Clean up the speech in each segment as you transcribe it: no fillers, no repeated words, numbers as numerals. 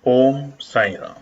ओम साई राम।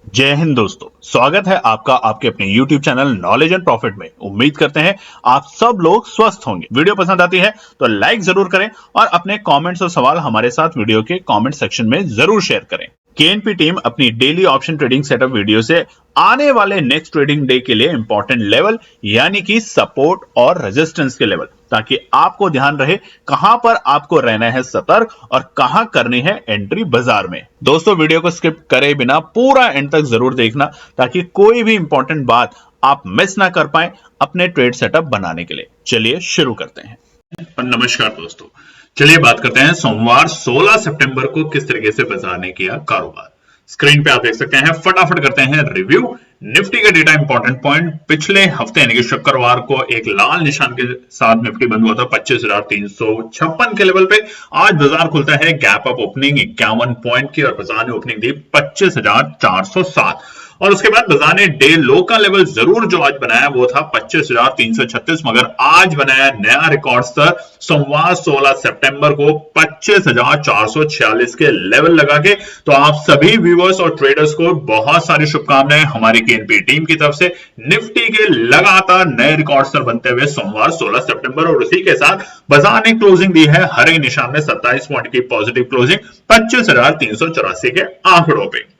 जय हिंद दोस्तों, स्वागत है आपका आपके अपने YouTube channel knowledge and profit में। उम्मीद करते हैं आप सब लोग स्वस्थ होंगे। वीडियो पसंद आती है तो लाइक जरूर करें और अपने कमेंट्स और सवाल हमारे साथ वीडियो के कमेंट सेक्शन में जरूर शेयर करें। केएनपी टीम अपनी daily option trading setup video से आने वाले नेक्स्ट ट्रेडिंग डे के लिए इंपॉर्टेंट लेवल यानी कि सपोर्ट और रेजिस्टेंस के लेवल, ताकि आपको ध्यान रहे कहां पर आपको रहना है सतर्क और कहां करनी है एंट्री बाजार में। दोस्तों, वीडियो को स्किप करे बिना पूरा एंड तक जरूर देखना ताकि कोई भी इंपॉर्टेंट बात आप मिस ना कर पाए अपने ट्रेड सेटअप बनाने के लिए। चलिए शुरू करते हैं। नमस्कार दोस्तों, चलिए बात करते हैं सोमवार 16 सितंबर को किस तरीके से बाजार ने किया कारोबार। स्क्रीन पे आप देख सकते हैं, फटाफट करते हैं रिव्यू। निफ्टी का डेटा इंपॉर्टेंट पॉइंट, पिछले हफ्ते यानी कि शुक्रवार को एक लाल निशान के साथ निफ्टी बंद हुआ था 25,356 के लेवल पे। आज बाजार खुलता है गैप अप ओपनिंग 51 पॉइंट की और बाजार ने ओपनिंग दी 25,407 और उसके बाद बाजार ने डे लो का लेवल जरूर जो आज बनाया वो था 25,336, मगर आज बनाया नया रिकॉर्ड स्तर सोमवार 16 सितंबर को 25,446 के लेवल लगा के। तो आप सभी व्यूअर्स और ट्रेडर्स को बहुत सारी शुभकामनाएं हमारी केएनपी टीम की तरफ से निफ्टी के लगातार नए रिकॉर्ड स्तर बनते हुए सोमवार 16 सितंबर। और उसी के साथ बाजार ने क्लोजिंग दी है हरे निशान में 27 पॉइंट की पॉजिटिव क्लोजिंग 25,384 के आंकड़ों पे।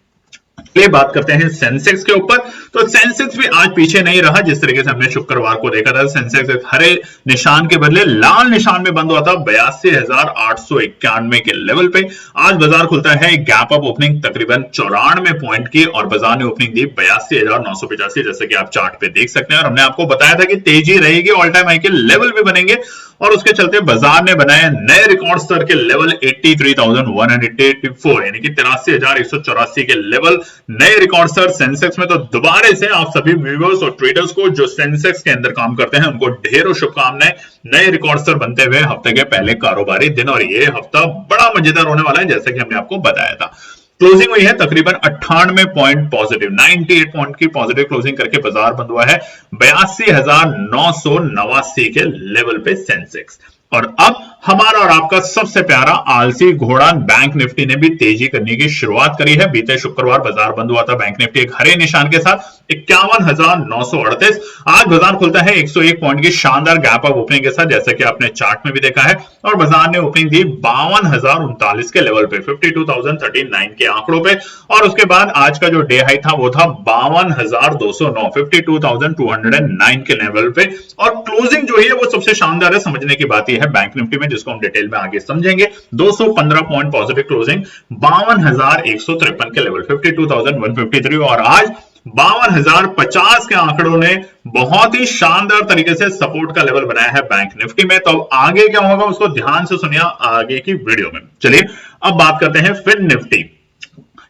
चलिए बात करते हैं सेंसेक्स के ऊपर। तो सेंसेक्स भी आज पीछे नहीं रहा। जिस तरीके से हमने शुक्रवार को देखा था, सेंसेक्स एक हरे निशान के बदले लाल निशान में बंद हुआ था 82,891 के लेवल पे। आज बाजार खुलता है गैप अप ओपनिंग तकरीबन 94 पॉइंट की और बाजार ने ओपनिंग दी 82,985, जैसे कि आप चार्ट पे देख सकते हैं। और हमने आपको बताया था कि तेजी रहेगी, ऑल टाइम हाई के लेवल भी बनेंगे और उसके चलते बाजार ने बनाए नए रिकॉर्ड स्तर के लेवल 83,184 यानी कि 83,184 के लेवल नए रिकॉर्ड स्तर सेंसेक्स में। तो दोबारा से आप सभी व्यूअर्स और ट्रेडर्स को जो सेंसेक्स के अंदर काम करते हैं उनको ढेरों शुभकामनाएं नए रिकॉर्ड स्तर बनते हुए हफ्ते के पहले कारोबारी दिन। और ये हफ्ता बड़ा मजेदार होने वाला है, जैसा कि हमने आपको बताया था। क्लोजिंग हुई है तकरीबन 98 पॉइंट पॉजिटिव, 98 पॉइंट की पॉजिटिव क्लोजिंग करके बाजार बंद हुआ है 82,989 के लेवल पे सेंसेक्स। और अब हमारा और आपका सबसे प्यारा आलसी घोड़ा बैंक निफ्टी ने भी तेजी करने की शुरुआत करी है। बीते शुक्रवार बाजार बंद हुआ था बैंक निफ्टी एक हरे निशान के साथ 51,938। आज बाजार खुलता है 101 पॉइंट की शानदार गैप अप ओपनिंग के साथ, जैसा कि आपने चार्ट में भी देखा है। और बाजार ने ओपनिंग दी 52,039 के लेवल पे, 52,039 के आंकड़ों पे। और उसके बाद आज का जो डे हाई था वो था 52,209, 52,209 के लेवल पे। और क्लोजिंग जो है वो सबसे शानदार है। समझने की बात यह है बैंक निफ्टी में, जिसको हम डिटेल में आगे समझेंगे। 215 पॉइंट पॉजिटिव क्लोजिंग 52,153 के लेवल, 52,153। और आज 52,050 के आंकड़ों ने बहुत ही शानदार तरीके से सपोर्ट का लेवल बनाया है बैंक निफ्टी में। तो अब आगे क्या होगा उसको ध्यान से सुनिए आगे की वीडियो में। चलिए अब बात करते हैं फिन निफ्टी।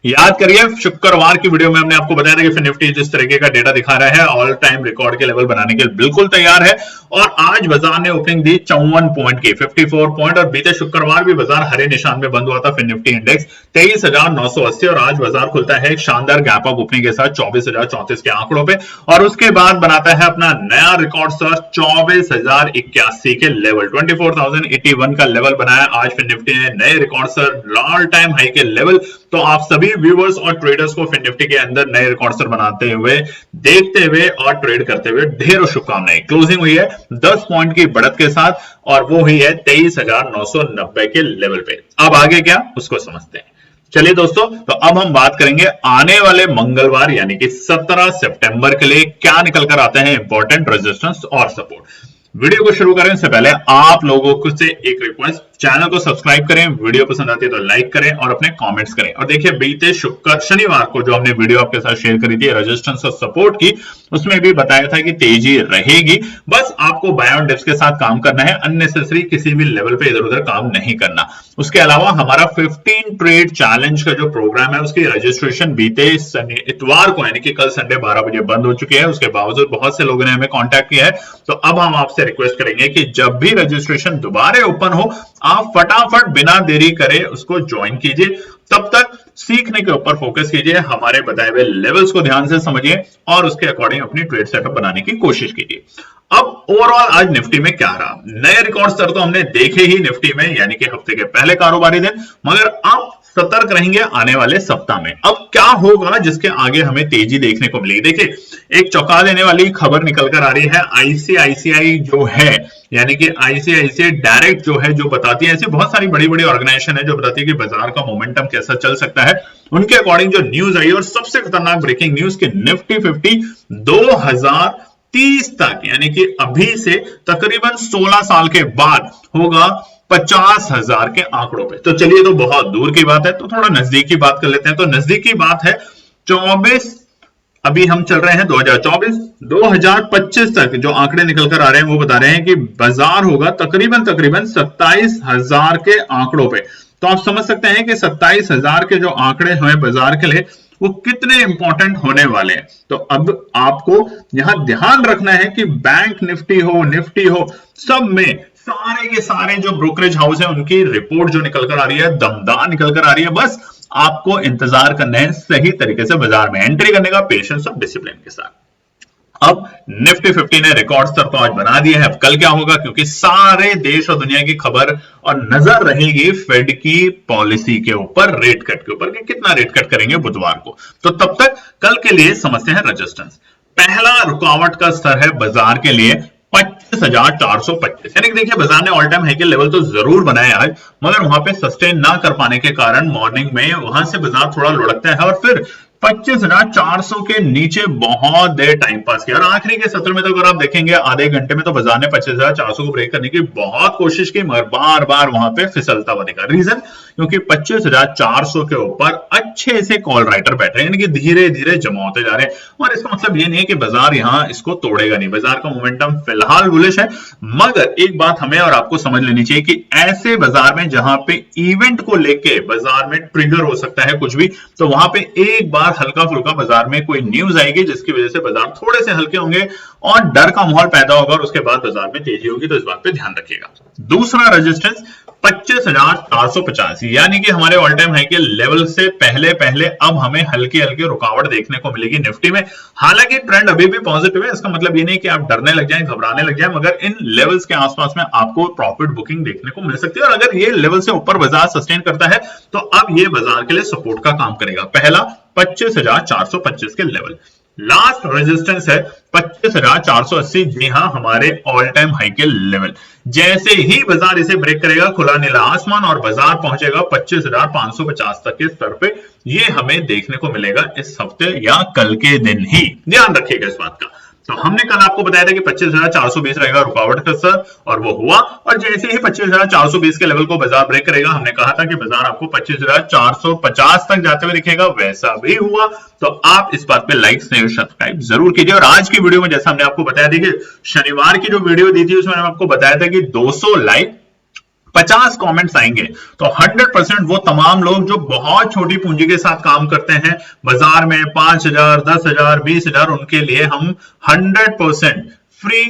याद करिए शुक्रवार की वीडियो में हमने आपको बताया था कि फिन निफ्टी जिस तरीके का डेटा दिखा रहा है ऑल टाइम रिकॉर्ड के लेवल बनाने के लिए बिल्कुल तैयार है। और आज बाजार ने ओपनिंग दी 54 पॉइंट की, 54 पॉइंट। और बीते शुक्रवार भी बाजार हरे निशान में बंद हुआ था फिन निफ्टी इंडेक्स 23,980। और आज बाजार खुलता है एक शानदार गैप अप ओपनिंग के साथ 24,034 के आंकड़ों पे। और उसके बाद बनाता है अपना नया रिकॉर्ड स्तर 24,081 के लेवल, 24,081 का लेवल बनाया आज फिन निफ्टी ने नए रिकॉर्ड स्तर ऑल टाइम हाई के लेवल। तो आप सभी व्यूअर्स और ट्रेडर्स को फिन निफ्टी के अंदर नए रिकॉर्ड स्तर बनाते हुए, देखते हुए और ट्रेड करते हुए ढेरों शुभकामनाएं। क्लोजिंग हुई है 10 पॉइंट की बढ़त के साथ और वो हुई है 23,990 के लेवल पे। अब आगे क्या उसको समझते हैं। चलिए दोस्तों, तो अब हम बात करेंगे आने वाले मंगलवार यानी कि 17 सितंबर के लिए क्या निकल कर आते हैं इंपॉर्टेंट रेजिस्टेंस और सपोर्ट। वीडियो को शुरू करें से पहले आप लोगों को से एक रिक्वेस्ट, चैनल को सब्सक्राइब करें, वीडियो पसंद आती है तो लाइक करें और अपने कमेंट्स करें। और देखिए बीते शनिवार को जो हमने वीडियो आपके साथ शेयर करी थी रेजिस्टेंस और सपोर्ट की, उसमें भी बताया था कि तेजी रहेगी। बस आपको बाय ऑन डिप्स के साथ काम करना है, अननेसेसरी किसी भी लेवल पे इधर उधर काम नहीं करना। उसके अलावा हमारा 15 ट्रेड चैलेंज का जो प्रोग्राम है उसकी रजिस्ट्रेशन बीते इतवार को यानी कि कल संडे 12 बजे बंद हो चुकी है। उसके बावजूद बहुत से लोगों ने हमें कांटेक्ट किया है। तो अब हम आपसे रिक्वेस्ट करेंगे कि जब भी रजिस्ट्रेशन दोबारा ओपन हो आप फटाफट बिना देरी करे उसको ज्वाइन कीजिए। तब तक सीखने के ऊपर फोकस कीजिए, हमारे बताए हुए लेवल्स को ध्यान से समझिए और उसके अकॉर्डिंग अपनी ट्रेड सेटअप बनाने की कोशिश कीजिए। अब ओवरऑल आज निफ्टी में क्या रहा, नए रिकॉर्ड स्तर तो हमने देखे ही निफ्टी में यानी कि हफ्ते के पहले कारोबारी दिन, मगर अब सतर्क रहेंगे आने वाले सप्ताह में। अब क्या होगा जिसके आगे हमें तेजी देखने को मिलेगी? देखिए, एक चौंका देने वाली खबर निकल कर आ रही है। आईसीआईसीआई जो है, यानी कि आईसीआईसीआई डायरेक्ट जो है, जो बताती है, ऐसी बहुत सारी बड़ी बड़ी ऑर्गेनाइजेशन है जो बताती है कि बाजार का मोमेंटम कैसा चल सकता है। उनके अकॉर्डिंग जो न्यूज आई और सबसे खतरनाक ब्रेकिंग न्यूज कि निफ्टी 50 2030 तक, यानी कि अभी से तकरीबन 16 साल के बाद होगा 50,000 के आंकड़ों पे। तो चलिए, तो बहुत दूर की बात है, तो थोड़ा नजदीक की बात कर लेते हैं। तो नजदीक की बात है 24, अभी हम चल रहे हैं 2024, 2025 तक जो आंकड़े निकल कर आ रहे हैं वो बता रहे हैं कि बाजार होगा तकरीबन 27,000 के आंकड़ों पे। तो आप समझ सकते हैं कि 27,000 के जो आंकड़े हैं बाजार के लिए वो कितने इंपॉर्टेंट होने वाले हैं। तो अब आपको यहां ध्यान रखना है कि बैंक निफ्टी हो, सब में सारे के सारे जो ब्रोकरेज हाउस है उनकी रिपोर्ट जो निकल कर आ रही है दमदार निकल कर आ रही है। बस आपको इंतजार करना है सही तरीके से बाजार में एंट्री करने का, पेशेंस और डिसिप्लिन के साथ। अब निफ्टी 50 ने रिकॉर्ड स्तर तो आज बना दिया है। अब कल क्या होगा, क्योंकि सारे देश और दुनिया की खबर और नजर रहेगी फेड की पॉलिसी के ऊपर, रेट कट के ऊपर, कि कितना रेट कट करेंगे बुधवार को। तो तब तक कल के लिए समझते हैं रेजिस्टेंस। पहला रुकावट का स्तर है बाजार के लिए 25,425, यानी कि देखिए बाजार ने ऑल टाइम हाई के लेवल तो जरूर बनाया आज, मगर वहां पे सस्टेन ना कर पाने के कारण मॉर्निंग में वहां से बाजार थोड़ा लुढ़कता है और फिर 25,400 के नीचे बहुत देर टाइम पास किया। और आखिरी के सत्र में तो अगर आप देखेंगे आधे घंटे में तो बाजार ने 25,400 को ब्रेक करने की बहुत कोशिश की, मगर बार बार वहां पे फिसलता हुआ दिखा। रीजन, क्योंकि 25,400 के ऊपर अच्छे से कॉल राइटर बैठे हैं, यानी कि धीरे धीरे जमा होते जा रहे हैं। और इसका मतलब ये नहीं है कि बाजार यहां इसको तोड़ेगा नहीं, बाजार का मोमेंटम फिलहाल बुलिश है। मगर एक बात हमें और आपको समझ लेनी चाहिए कि ऐसे बाजार में जहां पे इवेंट को लेके बाजार में ट्रिगर हो सकता है कुछ भी, तो वहां पे एक बार हल्का फुल्का बाजार में कोई न्यूज आएगी जिसकी वजह से बाजार थोड़े से हल्के होंगे और डर का माहौल पैदा होगा और उसके बाद बाजार में तेजी होगी। तो इस बात पे ध्यान रखिएगा। दूसरा रेजिस्टेंस 25,450, यानी कि हमारे ऑल टाइम हाई के लेवल से पहले पहले अब हमें हल्की हल्की रुकावट देखने को मिलेगी निफ्टी में। हालांकि ट्रेंड अभी भी पॉजिटिव है, इसका मतलब ये नहीं कि आप डरने लग जाएं, घबराने लग जाएं, मगर इन लेवल्स के आसपास में आपको प्रॉफिट बुकिंग देखने को मिल सकती है। और अगर ये लेवल से ऊपर बाजार सस्टेन करता है तो अब ये बाजार के लिए सपोर्ट का काम करेगा। पहला 25,425 के लेवल। लास्ट रेजिस्टेंस है 25,480, जी हां, हमारे ऑल टाइम हाई के लेवल। जैसे ही बाजार इसे ब्रेक करेगा, खुला नीला आसमान और बाजार पहुंचेगा 25,550 तक के स्तर पे। ये हमें देखने को मिलेगा इस हफ्ते या कल के दिन ही, ध्यान रखिएगा इस बात का। तो हमने कल आपको बताया था कि 25,420 रहेगा रुकावट का स्तर, और वो हुआ। और जैसे ही 25,420 के लेवल को बाजार ब्रेक करेगा, हमने कहा था कि बाजार आपको 25,450 तक जाते हुए दिखेगा, वैसा भी हुआ। तो आप इस बात पे लाइक शेयर सब्सक्राइब जरूर कीजिए। और आज की वीडियो में जैसा हमने आपको बताया, देखिए शनिवार की जो वीडियो दी थी उसमें आपको बताया था कि 200 लाइक 50 कमेंट्स आएंगे, तो 100% वो तमाम लोग जो बहुत छोटी पूंजी के साथ काम करते हैं बाजार में 5,000, 10,000, 20,000, उनके लिए हम 100% फ्री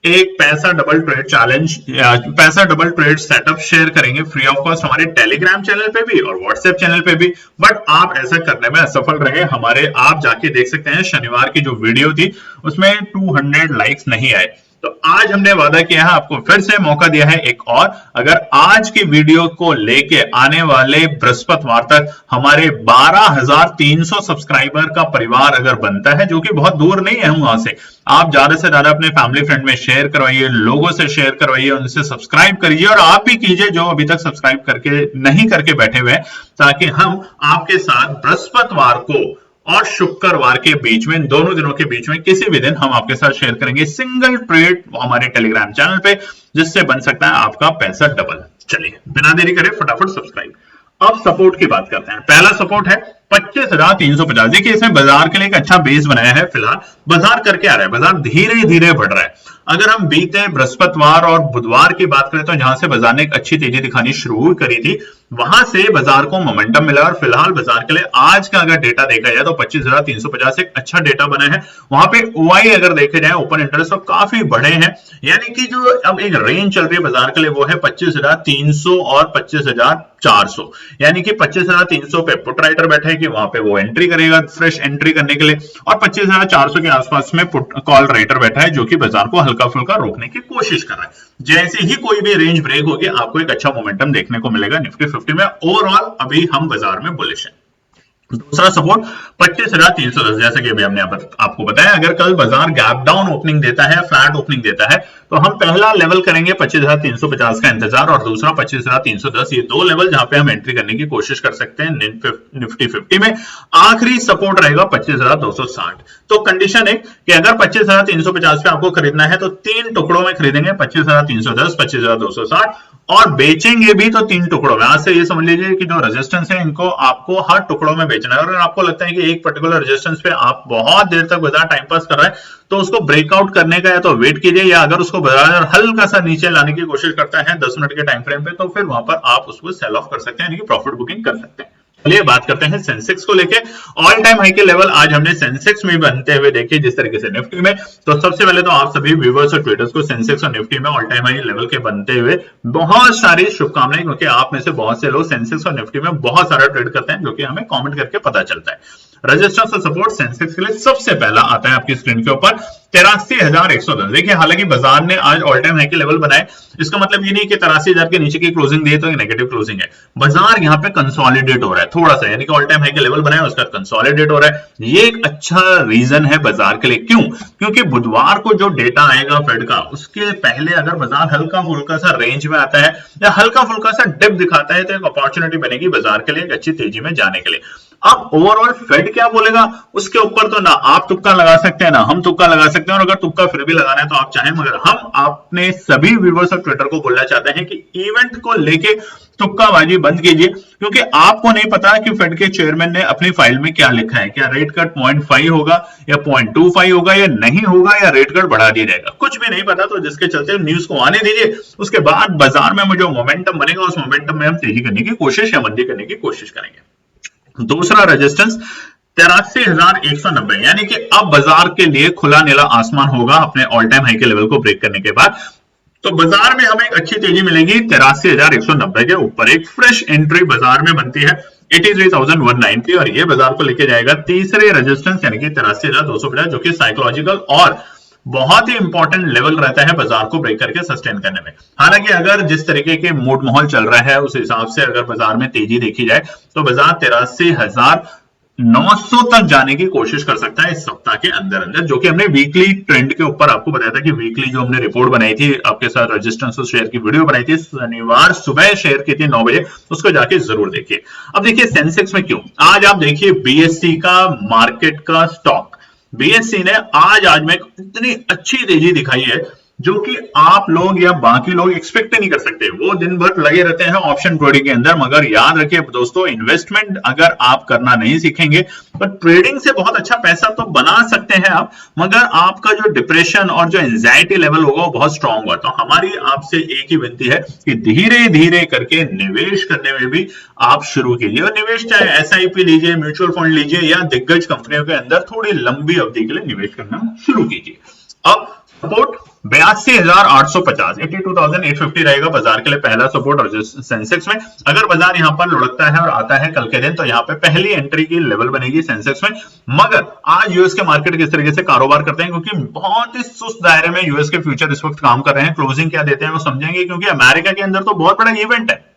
एक पैसा डबल ट्रेड चैलेंज, पैसा डबल ट्रेड सेटअप शेयर करेंगे फ्री ऑफ कॉस्ट हमारे टेलीग्राम चैनल पे भी और व्हाट्सएप चैनल पे भी। बट आप ऐसा करने में असफल रहे हमारे, आप जाके देख सकते हैं शनिवार की जो वीडियो थी उसमें 200 लाइक्स नहीं आए। तो आज हमने वादा किया है, आपको फिर से मौका दिया है एक और। अगर आज की वीडियो को लेके आने वाले बृहस्पतिवार तक हमारे 12,300 सब्सक्राइबर का परिवार अगर बनता है, जो कि बहुत दूर नहीं है वहां से, आप ज्यादा से ज्यादा अपने फैमिली फ्रेंड में शेयर करवाइए, लोगों से शेयर करवाइए, उनसे सब्सक्राइब करिए और आप भी कीजिए जो अभी तक सब्सक्राइब करके नहीं करके बैठे हुए हैं, ताकि हम आपके साथ बृहस्पतिवार को और शुक्रवार के बीच में, दोनों दिनों के बीच में किसी भी दिन हम आपके साथ शेयर करेंगे सिंगल ट्रेड हमारे टेलीग्राम चैनल पे, जिससे बन सकता है आपका पैसा डबल। चलिए बिना देरी करे फटाफट सब्सक्राइब। अब सपोर्ट की बात करते हैं। पहला सपोर्ट है 25,350। देखिए इसमें बाजार के लिए एक अच्छा बेस बनाया है। फिलहाल बाजार करके आ रहा है, बाजार धीरे धीरे बढ़ रहा है। अगर हम बीते बृहस्पतिवार और बुधवार की बात करें तो जहां से बाजार ने एक अच्छी तेजी दिखानी शुरू करी थी, वहां से बाजार को मोमेंटम मिला और फिलहाल बाजार के लिए आज का अगर डेटा देखा जाए तो 25,350 एक अच्छा डेटा बना है। वहां पे ओआई अगर देखे जाए, ओपन इंटरेस्ट, तो काफी बड़े हैं, यानी कि जो अब एक रेंज चल रही है बाजार के लिए वो है 25,300 और 25,400, यानी कि 25,300 पे पुट राइटर बैठा है कि वहां पे वो एंट्री करेगा फ्रेश एंट्री करने के लिए, और 25,400 के आसपास में पुट कॉल राइटर बैठा है जो कि बाजार को हल्का फुल्का रोकने की कोशिश कर रहा है। जैसे ही कोई भी रेंज ब्रेक होगी आपको एक अच्छा मोमेंटम देखने को मिलेगा निफ्टी 50 में। ओवरऑल अभी हम बाजार में बुलिश हैं। दूसरा सपोर्ट 25,310, जैसा कि अभी हमने आपको बताया, अगर कल बाजार गैप डाउन ओपनिंग देता है, फ्लैट ओपनिंग देता है, तो हम पहला लेवल करेंगे 25,350 का इंतजार और दूसरा 25,310। ये दो लेवल जहां पे हम एंट्री करने की कोशिश कर सकते हैं निफ्टी 50 में। आखिरी सपोर्ट रहेगा 25,260। तो कंडीशन है कि अगर 25,350 पे आपको खरीदना है तो तीन टुकड़ों में खरीदेंगे, 25,310, 25,260, और बेचेंगे भी तो तीन टुकड़ों में। आज से ये समझ लीजिए कि जो रेजिस्टेंस है इनको आपको हर टुकड़ों में बेचना है। और अगर आपको लगता है कि एक पर्टिकुलर रेजिस्टेंस पे आप बहुत देर तक बाजार टाइम पास कर रहा है तो उसको ब्रेकआउट करने का या तो वेट कीजिए, या अगर उसको बाजार हल्का सा नीचे लाने की कोशिश करता है 10 मिनट के टाइम फ्रेम पे, तो फिर वहां पर आप उसको सेल ऑफ कर सकते हैं, यानी कि प्रॉफिट बुकिंग कर सकते हैं। चलिए बात करते हैं सेंसेक्स को लेके। ऑल टाइम हाई के लेवल आज हमने सेंसेक्स में बनते हुए देखे, जिस तरीके से निफ्टी में। तो सबसे पहले तो आप सभी व्यूअर्स और ट्रेडर्स को सेंसेक्स और निफ्टी में ऑल टाइम हाई लेवल के बनते हुए बहुत सारी शुभकामनाएं, क्योंकि आप में से बहुत से लोग सेंसेक्स और निफ्टी में बहुत सारा ट्रेड करते हैं, जो कि हमें कमेंट करके पता चलता है। रेजिस्टेंस और सपोर्ट सेंसेक्स के लिए सबसे पहला आता है आपकी स्क्रीन के ऊपर 83,110। देखिए, हालांकि बाजार ने आज ऑल टाइम हाई के लेवल बनाए, इसका मतलब ये नहीं कि 83,000 के नीचे की क्लोजिंग दी तो ये नेगेटिव क्लोजिंग है। बाजार यहाँ पे कंसोलिडेट हो रहा है थोड़ा सा, यानी कि ऑल टाइम हाई के लेवल बनाए उसका कंसोलिडेट हो रहा है। ये एक अच्छा रीजन है बाजार के लिए। क्यों? क्योंकि बुधवार को जो डेटा आएगा फेड का, उसके पहले अगर बाजार हल्का फुल्का सा रेंज में आता है या हल्का फुल्का सा डिप दिखाता है तो एक अपॉर्चुनिटी बनेगी बाजार के लिए एक अच्छी तेजी में जाने के लिए। अब ओवरऑल फेड क्या बोलेगा उसके ऊपर तो ना आप तुक्का लगा सकते हैं ना हम तुक्का लगा सकते हैं, और अगर तुक्का फिर भी लगाना है तो आप चाहें, मगर हम अपने सभी व्यूअर्स और ट्विटर को बोलना चाहते हैं कि इवेंट को लेके तुक्काबाजी बंद कीजिए, क्योंकि आपको नहीं पता कि फेड के चेयरमैन ने अपनी फाइल में क्या लिखा है। क्या रेट कट 0.5 होगा या 0.25 होगा या नहीं होगा, या रेट कट बढ़ा दिया जाएगा, कुछ भी नहीं पता। तो जिसके चलते न्यूज को आने दीजिए, उसके बाद बाजार में जो मोमेंटम बनेगा उस मोमेंटम में हम तेजी करने की कोशिश या मंदी करने की कोशिश करेंगे। दूसरा रेजिस्टेंस 83,190, यानी कि अब बाजार के लिए खुला नीला आसमान होगा अपने ऑल टाइम हाई के लेवल को ब्रेक करने के बाद। तो बाजार में हमें एक अच्छी तेजी मिलेगी 83,190 के ऊपर। एक फ्रेश एंट्री बाजार में बनती है 83,190, और ये बाजार को लेके जाएगा तीसरे रेजिस्टेंस यानी कि 83,250, जो कि साइकोलॉजिकल और बहुत ही इंपॉर्टेंट लेवल रहता है बाजार को ब्रेक करके सस्टेन करने में। हालांकि अगर जिस तरीके के मूड माहौल चल रहा है उस हिसाब से अगर बाजार में तेजी देखी जाए तो बाजार 83,900 तक जाने की कोशिश कर सकता है इस सप्ताह के अंदर अंदर, जो कि हमने वीकली ट्रेंड के ऊपर आपको बताया था कि वीकली जो हमने रिपोर्ट बनाई थी आपके साथ रेजिस्टेंस और शेयर की वीडियो बनाई थी, शनिवार सुबह शेयर की थी 9 बजे, उसको जाके जरूर देखिए। अब देखिए सेंसेक्स में क्यों, आज आप देखिए बीएससी का मार्केट का स्टॉक, बीएससी ने आज में इतनी अच्छी तेजी दिखाई है जो कि आप लोग या बाकी लोग एक्सपेक्ट नहीं कर सकते। वो दिन भर लगे रहते हैं ऑप्शन ट्रेडिंग के अंदर, मगर याद रखिए दोस्तों, इन्वेस्टमेंट अगर आप करना नहीं सीखेंगे तो ट्रेडिंग से बहुत अच्छा पैसा तो बना सकते हैं आप, मगर आपका जो डिप्रेशन और जो एंजाइटी लेवल होगा वो बहुत स्ट्रांग होगा। तो हमारी आपसे एक ही विनती है कि धीरे धीरे करके निवेश करने में भी आप शुरू कीजिए, और निवेश चाहे एसआईपी लीजिए, म्यूचुअल फंड लीजिए या दिग्गज कंपनियों के अंदर थोड़ी लंबी अवधि के लिए निवेश करना शुरू कीजिए। अब सपोर्ट 82,850, 82,850 रहेगा बाजार के लिए पहला सपोर्ट। और सेंसेक्स में अगर बाजार यहां पर लुढ़कता है और आता है कल के दिन तो यहां पे पहली एंट्री की लेवल बनेगी सेंसेक्स में। मगर आज यूएस के मार्केट किस तरीके से कारोबार करते हैं, क्योंकि बहुत ही सुस्त दायरे में यूएस के फ्यूचर इस वक्त काम कर रहे हैं, क्लोजिंग क्या देते हैं वो समझेंगे, क्योंकि अमेरिका के अंदर तो बहुत बड़ा इवेंट है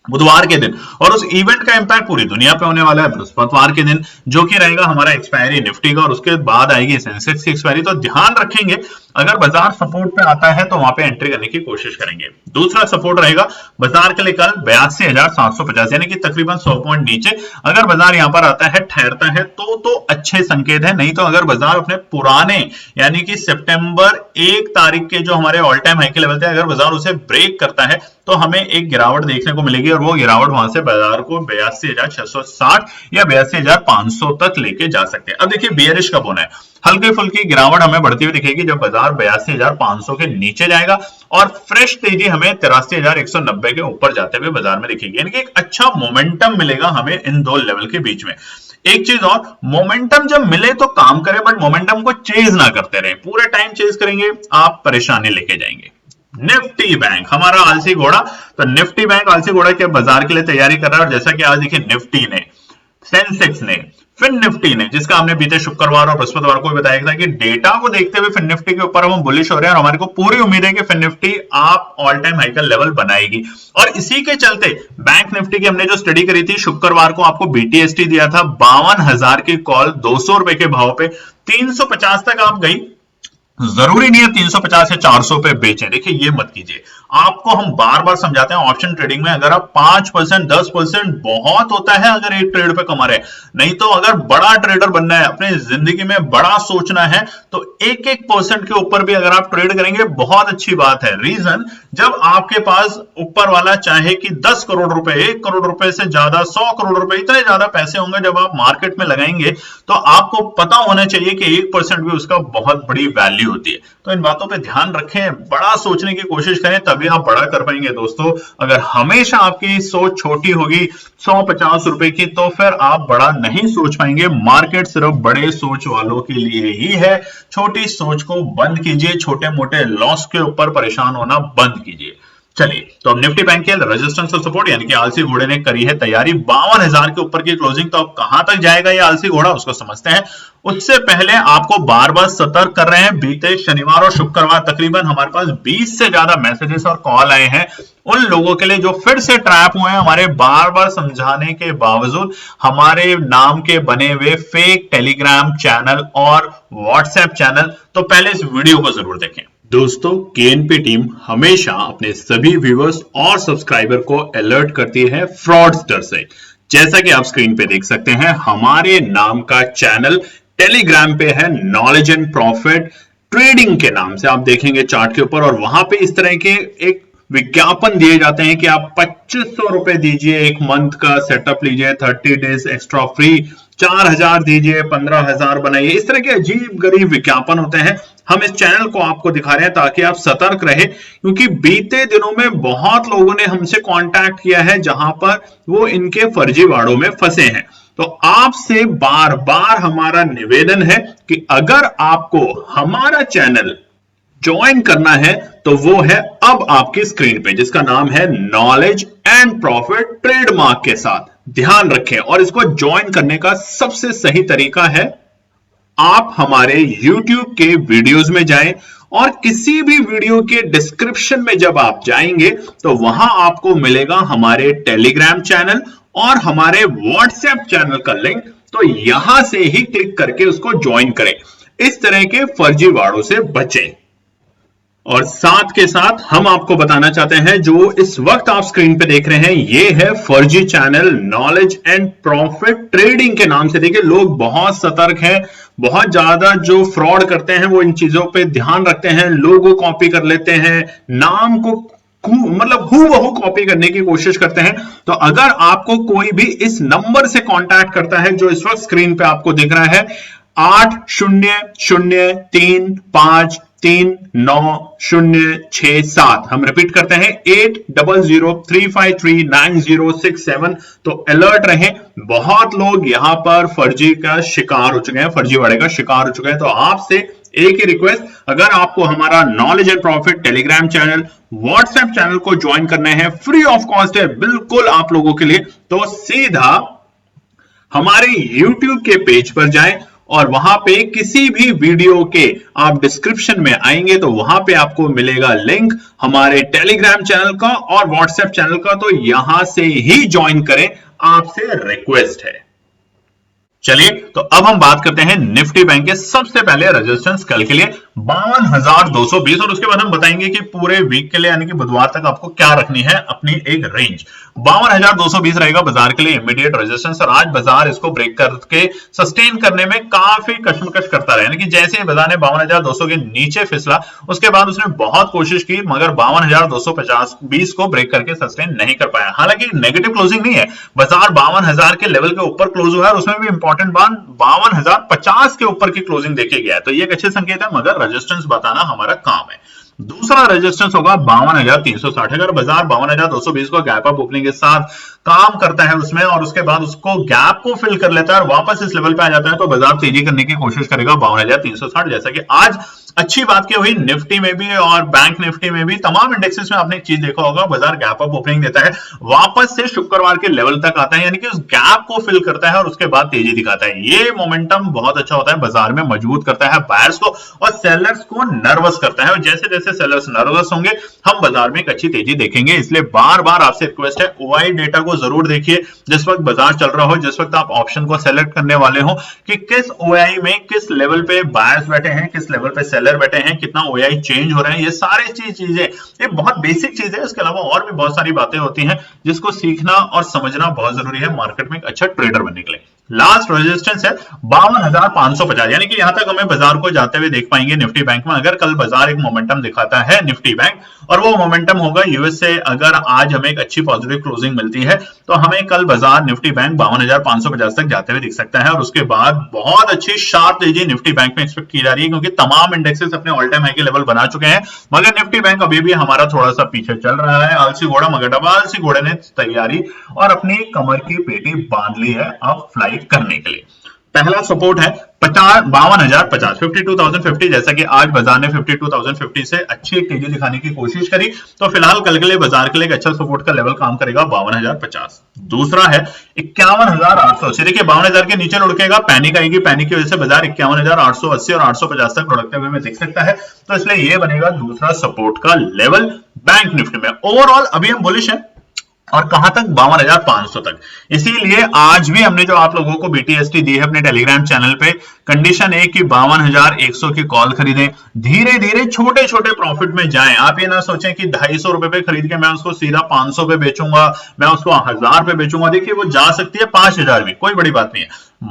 बुधवार के दिन, और उस इवेंट का इंपैक्ट पूरी दुनिया पे होने वाला है बृहस्पतिवार के दिन, जो कि रहेगा हमारा एक्सपायरी निफ्टी का, और उसके बाद आएगी सेंसेक्स की एक्सपायरी। तो ध्यान रखेंगे अगर बाजार सपोर्ट पे आता है तो वहां पे एंट्री करने की कोशिश करेंगे। दूसरा सपोर्ट रहेगा बाजार के लिए कल 82,750, यानी कि तकरीबन 100 पॉइंट नीचे। अगर बाजार यहां पर आता है ठहरता है तो अच्छे संकेत है, नहीं तो अगर बाजार अपने पुराने यानी कि सितंबर 1 तारीख के जो हमारे ऑल टाइम हाई के लेवल थे, अगर बाजार उसे ब्रेक करता है तो हमें एक गिरावट देखने को मिलेगी, और वो गिरावट वहां से बाजार को 82,660 या 82,500 तक लेके जा सकते हैं। अब देखिए बेयरिश कब होना है, हल्की फुल्की गिरावट हमें बढ़ती हुई दिखेगी जब बाजार 82,500 के नीचे जाएगा, और फ्रेश तेजी हमें 83,190 के ऊपर जाते हुए बाजार में दिखेगी, यानी कि एक अच्छा मोमेंटम मिलेगा हमें इन दो लेवल के बीच में। एक चीज और, मोमेंटम जब मिले तो काम करें, बट मोमेंटम को चेज ना करते रहे। पूरे टाइम चेज करेंगे आप परेशानी लेके जाएंगे। निफ्टी बैंक हमारा आलसी घोड़ा, तो निफ्टी बैंक आलसी घोड़ा के बाजार के लिए तैयारी कर रहा है, और जैसा कि आज देखिए निफ्टी ने सेंसेक्स ने, फिन निफ्टी ने, जिसका हमने बीते शुक्रवार और बृहस्पतिवार को बताया था कि डेटा को देखते हुए फिन निफ्टी के ऊपर हम बुलिश हो रहे हैं और हमारे को पूरी उम्मीद है कि फिन निफ्टी आप ऑल टाइम हाई का लेवल बनाएगी। और इसी के चलते बैंक निफ्टी की हमने जो स्टडी करी थी शुक्रवार को, आपको बीटीएसटी दिया था 52,000 की कॉल 200 रुपए के भाव पे 350 तक आप गई। जरूरी नहीं है 350 या 400 पे बेचें, देखिए ये मत कीजिए। आपको हम बार बार समझाते हैं ऑप्शन ट्रेडिंग में अगर आप 5% 10% बहुत होता है अगर एक ट्रेड पे कमा रहे, नहीं तो अगर बड़ा ट्रेडर बनना है, अपने जिंदगी में बड़ा सोचना है, तो एक एक परसेंट के ऊपर भी अगर आप ट्रेड करेंगे बहुत अच्छी बात है। रीजन, जब आपके पास ऊपर वाला चाहे कि 10 करोड़ रुपए, 1 करोड़ रुपए से ज्यादा, 100 करोड़ रुपए, इतने ज्यादा पैसे होंगे जब आप मार्केट में लगाएंगे, तो आपको पता होना चाहिए कि 1% भी उसका बहुत बड़ी वैल्यू होती है। तो इन बातों पे ध्यान रखें, बड़ा सोचने की कोशिश करें, तभी आप बड़ा कर पाएंगे दोस्तों। अगर हमेशा आपकी सोच छोटी होगी 150 रुपए की, तो फिर आप बड़ा नहीं सोच पाएंगे। मार्केट सिर्फ बड़े सोच वालों के लिए ही है। छोटी सोच को बंद कीजिए, छोटे मोटे लॉस के ऊपर परेशान होना बंद कीजिए। चलिए, तो अब निफ्टी बैंक के रेजिस्टेंस और सपोर्ट यानी कि आलसी घोड़े ने करी है तैयारी 52,000 के ऊपर की क्लोजिंग। तो अब कहां तक जाएगा ये आलसी घोड़ा, उसको समझते हैं। उससे पहले आपको बार बार सतर्क कर रहे हैं। बीते शनिवार और शुक्रवार तकरीबन हमारे पास 20 से ज्यादा मैसेजेस और कॉल आए हैं उन लोगों के लिए जो फिर से ट्रैप हुए हैं हमारे बार बार समझाने के बावजूद हमारे नाम के बने हुए फेक टेलीग्राम चैनल और व्हाट्सएप चैनल। तो पहले इस वीडियो को जरूर देखें। दोस्तों, केएनपी टीम हमेशा अपने सभी व्यूअर्स और सब्सक्राइबर को अलर्ट करती है फ्रॉडस्टर से। जैसा कि आप स्क्रीन पे देख सकते हैं, हमारे नाम का चैनल टेलीग्राम पे है नॉलेज एंड प्रॉफिट ट्रेडिंग के नाम से, आप देखेंगे चार्ट के ऊपर, और वहां पे इस तरह के एक विज्ञापन दिए जाते हैं कि आप 2500 रुपए दीजिए, एक मंथ का सेटअप लीजिए, 30 डेज एक्स्ट्रा फ्री, 4,000 दीजिए, 15,000 बनाइए। इस तरह के अजीब गरीब विज्ञापन होते हैं। हम इस चैनल को आपको दिखा रहे हैं ताकि आप सतर्क रहे, क्योंकि बीते दिनों में बहुत लोगों ने हमसे कांटेक्ट किया है जहां पर वो इनके फर्जीवाड़ों में फंसे हैं। तो आपसे बार बार हमारा निवेदन है कि अगर आपको हमारा चैनल ज्वाइन करना है तो वो है अब आपकी स्क्रीन पे, जिसका नाम है नॉलेज एंड प्रॉफिट ट्रेडमार्क के साथ। ध्यान रखें, और इसको ज्वाइन करने का सबसे सही तरीका है आप हमारे YouTube के वीडियोस में जाएं और किसी भी वीडियो के डिस्क्रिप्शन में जब आप जाएंगे तो वहां आपको मिलेगा हमारे टेलीग्राम चैनल और हमारे व्हाट्सएप चैनल का लिंक। तो यहां से ही क्लिक करके उसको ज्वाइन करें। इस तरह के फर्जीवाड़ों से बचें। और साथ के साथ हम आपको बताना चाहते हैं, जो इस वक्त आप स्क्रीन पे देख रहे हैं ये है फर्जी channel knowledge and profit trading के नाम से। देखिए, लोग बहुत सतर्क हैं, बहुत ज्यादा जो फ्रॉड करते हैं वो इन चीजों पे ध्यान रखते हैं, लोगो कॉपी कर लेते हैं, नाम को मतलब हूबहू कॉपी करने की कोशिश करते हैं। तो अगर आपको कोई भी इस नंबर से कांटेक्ट करता है जो इस वक्त स्क्रीन पे आपको दिख रहा है 8003539067, हम रिपीट करते हैं 8003539067, तो अलर्ट रहें। बहुत लोग यहां पर फर्जी का शिकार हो चुके हैं, फर्जीवाड़े का शिकार हो चुके हैं। तो आपसे एक ही रिक्वेस्ट, अगर आपको हमारा knowledge and profit Telegram channel WhatsApp channel को ज्वाइन करना है, फ्री ऑफ कॉस्ट है बिल्कुल आप लोगों के लिए, तो सीधा हमारे YouTube के पेज पर जाएं और वहां पे किसी भी वीडियो के आप डिस्क्रिप्शन में आएंगे तो वहां पे आपको मिलेगा लिंक हमारे टेलीग्राम चैनल का और व्हाट्सएप चैनल का। तो यहां से ही ज्वाइन करें, आपसे रिक्वेस्ट है। चलिए, तो अब हम बात करते हैं निफ्टी बैंक के सबसे पहले रेजिस्टेंस कल के लिए 52,220, और उसके बाद हम बताएंगे कि पूरे वीक के लिए यानी कि बुधवार तक आपको क्या रखनी है अपनी एक रेंज। 52,220 रहेगा बाजार के लिए इमीडिएट रेजिस्टेंस, और आज बाजार इसको ब्रेक करके सस्टेन करने में काफी कशमकश करता रहा। यानी कि जैसे ही बाजार ने 52,200 के नीचे फिसला, उसके बाद उसने बहुत कोशिश की मगर 52,250 को ब्रेक करके सस्टेन नहीं कर पाया। हालांकि नेगेटिव क्लोजिंग नहीं है, बाजार 52,000 के लेवल के ऊपर क्लोज हुआ है, और उसमें भी इंपॉर्टेंट बात 52,050 के ऊपर की क्लोजिंग देखी गया है। तो ये एक अच्छे संकेत है, मगर रेजिस्टेंस बताना हमारा काम है। दूसरा रेजिस्टेंस होगा 52,360। अगर बाजार 52,220 को गैप अप ओपनिंग के साथ काम करता है उसमें और उसके बाद उसको गैप को फिल कर लेता है और वापस इस लेवल पे आ जाता है तो बाजार तेजी करने की कोशिश करेगा 52,360। जैसा कि आज अच्छी बात क्या हुई, निफ्टी में भी और बैंक निफ्टी में भी, तमाम इंडेक्सेस में आपने एक चीज देखा होगा, बाजार गैप अप ओपनिंग देता है, वापस से शुक्रवार के लेवल तक आता है, यानी कि उस गैप को फिल करता है और उसके बाद तेजी दिखाता है। ये मोमेंटम बहुत अच्छा होता है, बाजार में मजबूत करता है बायर्स को और सेलर्स को नर्वस करता है। और जैसे जैसे सेलर्स नर्वस होंगे हम बाजार में एक अच्छी तेजी देखेंगे। इसलिए बार बार आपसे रिक्वेस्ट है, ओआई डेटा को जरूर देखिए जिस वक्त बाजार चल रहा हो, जिस वक्त आप ऑप्शन को सेलेक्ट करने वाले हो कि किस ओआई में किस लेवल पे बायर्स बैठे हैं, किस लेवल पे सेलर बैठे हैं, कितना ओआई चेंज हो रहे हैं। ये सारी चीजें, ये बहुत बेसिक चीज है। इसके अलावा और भी बहुत सारी बातें होती हैं जिसको सीखना और समझना बहुत जरूरी है मार्केट में एक अच्छा ट्रेडर बनने के लिए। लास्ट रेजिस्टेंस है 52,550, यानी कि यहां तक हमें बाजार को जाते हुए देख पाएंगे निफ्टी बैंक में। अगर कल बाजार एक मोमेंटम दिखाता है निफ्टी बैंक और वो मोमेंटम होगा यूएस से, अगर आज हमें एक अच्छी पॉजिटिव क्लोजिंग मिलती है तो हमें कल बाजार निफ्टी बैंक 52,550 तक जाते हुए दिख सकता है। और उसके बाद बहुत अच्छी शार्प तेजी निफ्टी बैंक में एक्सपेक्ट की जा रही है, क्योंकि तमाम इंडेक्सेस अपने ऑल टाइम हाई के लेवल बना चुके हैं, मगर निफ्टी बैंक अभी भी हमारा थोड़ा सा पीछे चल रहा है। आलसी घोड़ा मगर डबा, आलसी घोड़े ने तैयारी और अपनी कमर की पेटी बांध ली है अब फ्लाइट करने के लिए। पहला सपोर्ट है 52,050, 52,050। जैसा कि आज बाजार ने 52,050 से अच्छी तेजी दिखाने की कोशिश करी, तो फिलहाल कल के लिए बाजार के लिए एक अच्छा सपोर्ट का लेवल काम करेगा 52,050। दूसरा है 51,880। देखिए 52,000 के नीचे लुढ़केगा, पैनिक आएगी, पैनिक की वजह से बाजार 51,880 और 850 तक लुढ़कते हुए हमें दिख सकता है, तो इसलिए यह बनेगा दूसरा सपोर्ट का लेवल बैंक निफ्टी में। ओवरऑल अभी हम बुलिश हैं और कहां तक, 52,500 तक। इसीलिए आज भी हमने जो आप लोगों को बीटीएसटी दी है अपने टेलीग्राम चैनल पे, कंडीशन है कि 52,100 की कॉल खरीदें, धीरे धीरे छोटे छोटे प्रॉफिट में जाएं। आप ये ना सोचें कि 250 रुपए पे खरीद के मैं उसको सीधा 500 पे बेचूंगा, मैं उसको 1000 पे बेचूंगा। देखिए वो जा सकती है 5,000 भी, कोई बड़ी बात नहीं है,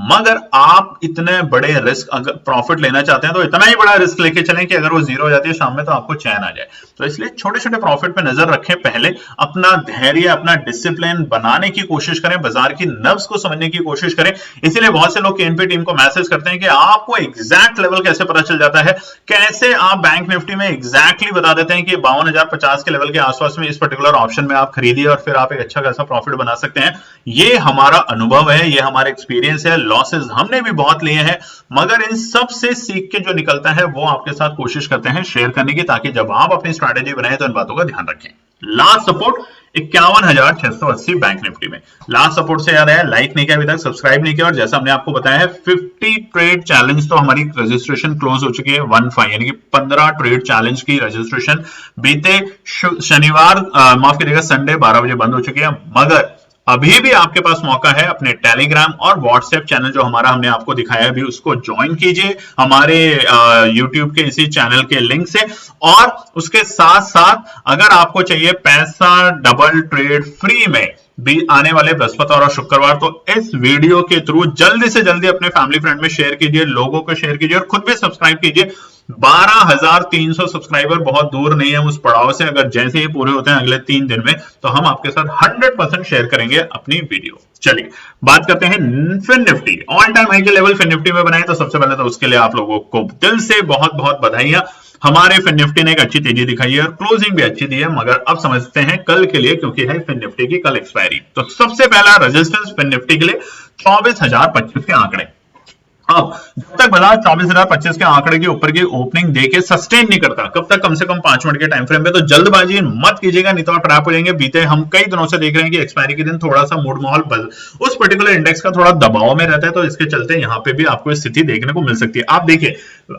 मगर आप इतने बड़े रिस्क अगर प्रॉफिट लेना चाहते हैं तो इतना ही बड़ा रिस्क लेके चलें कि अगर वो जीरो हो जाती है शाम में तो आपको चैन आ जाए। तो इसलिए छोटे छोटे प्रॉफिट पे नजर रखें, पहले अपना धैर्य, अपना डिसिप्लिन बनाने की कोशिश करें, बाजार की नब्ज को समझने की कोशिश करें। इसीलिए बहुत से लोग केएनपी टीम को मैसेज करते हैं कि आपको एग्जैक्ट लेवल कैसे पता चल जाता है, कैसे आप बैंक निफ्टी में एग्जैक्टली बता देते हैं कि 52,050 के लेवल के आसपास में इस पर्टिकुलर ऑप्शन में आप खरीदिए और फिर आप एक अच्छा खासा प्रॉफिट बना सकते हैं। ये हमारा अनुभव है, ये हमारा एक्सपीरियंस है, लॉसेस हमने भी बहुत लिए हैं, मगर इन सब से सीख के जो निकलता है वो आपके साथ कोशिश करते हैं शेयर करने की, ताकि जब आप अपनी स्ट्रैटेजी बनाए तो इन बातों का ध्यान रखें। लास्ट सपोर्ट 51,680 बैंक निफ्टी में। लास्ट सपोर्ट से याद है, लाइक नहीं किया अभी तक, सब्सक्राइब नहीं किया, और जैसा हमने आपको बताया है 50 ट्रेड चैलेंज तो हमारी रजिस्ट्रेशन क्लोज हो चुकी है 15, यानी कि 15 ट्रेड चैलेंज की रजिस्ट्रेशन बीते शनिवार माफ कीजिएगा संडे 12 बजे बंद हो चुकी है। मगर अभी भी आपके पास मौका है, अपने टेलीग्राम और व्हाट्सएप चैनल जो हमारा हमने आपको दिखाया है अभी, उसको ज्वाइन कीजिए हमारे यूट्यूब के इसी चैनल के लिंक से। और उसके साथ साथ अगर आपको चाहिए पैसा डबल ट्रेड फ्री में भी आने वाले बृहस्पतिवार और शुक्रवार, तो इस वीडियो के थ्रू जल्दी से जल्दी अपने फैमिली फ्रेंड में शेयर कीजिए, लोगों को शेयर कीजिए और खुद भी सब्सक्राइब कीजिए। 12,300 सब्सक्राइबर बहुत दूर नहीं है उस पड़ाव से। अगर जैसे ही पूरे होते हैं अगले 3 दिन में, तो हम आपके साथ 100% शेयर करेंगे अपनी वीडियो। चलिए बात करते हैं FinNifty. All time high के लेवल फिन निफ्टी में बनाए, तो सबसे पहले तो उसके लिए आप लोगों को दिल से बहुत बहुत बधाइयां। हमारे फिन निफ्टी ने एक अच्छी तेजी दिखाई है और क्लोजिंग भी अच्छी दी है, मगर अब समझते हैं कल के लिए, क्योंकि है फिन निफ्टी की कल एक्सपायरी। तो सबसे पहला रेजिस्टेंस फिन निफ्टी के लिए 24,025 के आंकड़े। अब जब तक बाजार 24,025 के आंकड़े के ऊपर की ओपनिंग देके सस्टेन नहीं करता, कब तक, कम से कम 5 मिनट के टाइम फ्रेम पे, तो जल्दबाजी मत कीजिएगा, नहीं तो आप ट्रैप हो जाएंगे। बीते हम कई दिनों से देख रहे हैं कि एक्सपायरी के दिन थोड़ा सा मूड माहौल उस पर्टिकुलर इंडेक्स का थोड़ा दबाव में रहता है, तो इसके चलते यहाँ पे भी आपको स्थिति देखने को मिल सकती है। आप देखिए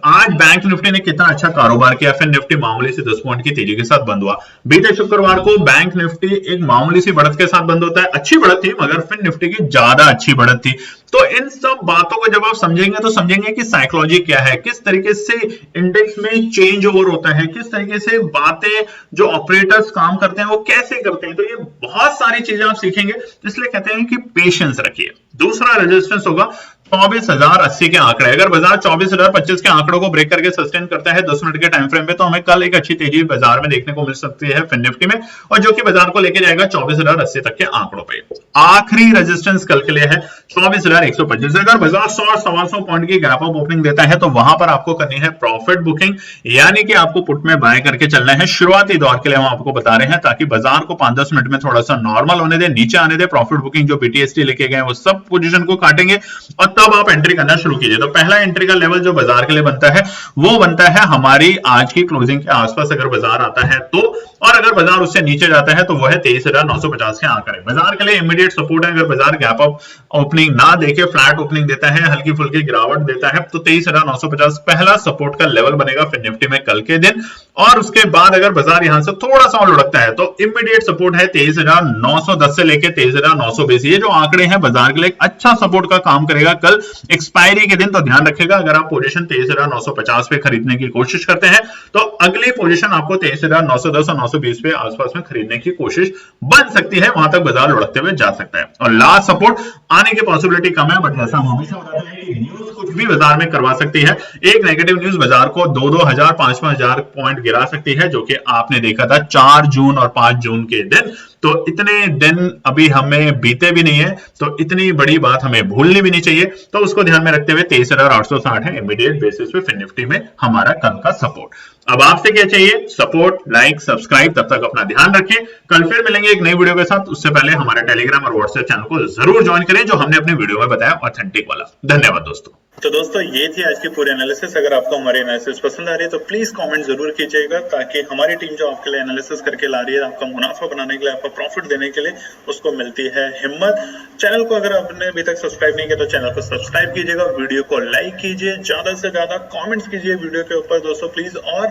आज बैंक निफ्टी ने कितना अच्छा कारोबार किया, फिर निफ्टी मामूली से 10 पॉइंट की तेजी के साथ बंद हुआ। बीते शुक्रवार को बैंक निफ्टी एक मामूली सी बढ़त के साथ बंद होता है, अच्छी बढ़त थी, मगर फिर निफ्टी की ज्यादा अच्छी बढ़त थी। तो इन सब बातों को जब आप समझेंगे तो समझेंगे कि साइकोलॉजी क्या है, किस तरीके से इंडेक्स में चेंज ओवर होता है, किस तरीके से बातें जो ऑपरेटर्स काम करते हैं वो कैसे करते हैं। तो ये बहुत सारी चीजें आप सीखेंगे, इसलिए कहते हैं कि पेशेंस रखिए। दूसरा रेजिस्टेंस होगा 24,080 के आंकड़े। अगर बाजार 24,025 के आंकड़ों को ब्रेक करके सस्टेन करता है 10 मिनट के टाइम फ्रेम में, तो हमें कल एक अच्छी तेजी बाजार में देखने को मिल सकती है फिन निफ्टी में, और जो कि बाजार को लेके जाएगा 24,080 तक के आंकड़ों पे। आखिरी रेजिस्टेंस कल के लिए है 24,125। अगर बाजार 100-125 पॉइंट की गैप अप ओपनिंग देता है तो वहां पर आपको करनी है प्रॉफिट बुकिंग, यानी कि आपको पुट में बाय करके चलना है। शुरुआती दौर के लिए हम आपको बता रहे हैं ताकि बाजार को 5-10 मिनट में थोड़ा सा नॉर्मल होने दे, नीचे आने दे। प्रॉफिट बुकिंग जो बीटीएसटी लेके गए वो सब पोजीशन को काटेंगे और तब आप एंट्री करना शुरू कीजिए। तो पहला एंट्री का लेवल जो बाजार के लिए बनता है वो बनता है हमारी आज की क्लोजिंग के आसपास अगर बाजार आता है तो, और अगर बाजार उससे नीचे जाता है तो वह है 23,950 के आंकड़े। बाजार के लिए इमीडिएट सपोर्ट है, अगर बाजार गैप अप ओपनिंग ना देके फ्लैट ओपनिंग देता है, हल्की फुल्की गिरावट देता है, तो 23,950 पहला सपोर्ट का लेवल बनेगा फिन निफ्टी में कल के दिन। और उसके बाद अगर बाजार यहां से थोड़ा सा और लुढ़कता है तो इमीडिएट सपोर्ट है 23,910 से लेके 23,920। ये जो आंकड़े हैं बाजार के लिए अच्छा सपोर्ट का काम करेगा कल एक्सपायरी के दिन। तो ध्यान रखिएगा, अगर आप पोजीशन 23,950 पे खरीदने की कोशिश करते हैं तो अगली पोजीशन आपको 23,910 और 920 पे आसपास में खरीदने की कोशिश बन सकती है, वहां तक बाजार लुढ़कते हुए जा सकता है। और लास्ट सपोर्ट आने की पॉसिबिलिटी कम है, बट जैसा हम हमेशा बताते हैं कि न्यूज कुछ भी बाजार में करवा सकती है। एक नेगेटिव न्यूज बाजार को 2-2,000 5-5,000 पॉइंट गिरा सकती है, जो कि आपने देखा था 4 जून और 5 जून के दिन। तो इतने दिन अभी हमें बीते भी नहीं है, तो इतनी बड़ी बात हमें भूलनी भी नहीं चाहिए। तो उसको ध्यान में रखते हुए 23,860 है इमीडिएट बेसिस पे फिन निफ्टी में हमारा कल का सपोर्ट। अब आपसे क्या चाहिए? Support, like, subscribe. तब तक अपना ध्यान रखें, कल फिर मिलेंगे एक नई वीडियो के साथ। उससे पहले हमारे टेलीग्राम और व्हाट्सएप चैनल को जरूर ज्वाइन करें, जो हमने अपनी वीडियो में बताया ऑथेंटिक वाला। धन्यवाद दोस्तों। तो दोस्तों ये थी आज की पूरी एनालिसिस। अगर आपको हमारी एनालिसिस पसंद आ रही है तो प्लीज कमेंट जरूर कीजिएगा, ताकि हमारी टीम जो आपके लिए एनालिसिस करके ला रही है, आपका मुनाफा बनाने के लिए, आपका प्रॉफिट देने के लिए, उसको मिलती है हिम्मत। चैनल को अगर आपने अभी तक सब्सक्राइब नहीं किया तो चैनल को सब्सक्राइब कीजिएगा, वीडियो को लाइक कीजिए, ज्यादा से ज्यादा कॉमेंट्स कीजिए वीडियो के ऊपर दोस्तों प्लीज, और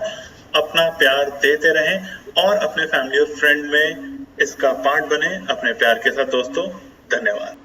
अपना प्यार देते रहें और अपने फैमिली और फ्रेंड में इसका पार्ट बने अपने प्यार के साथ दोस्तों। धन्यवाद।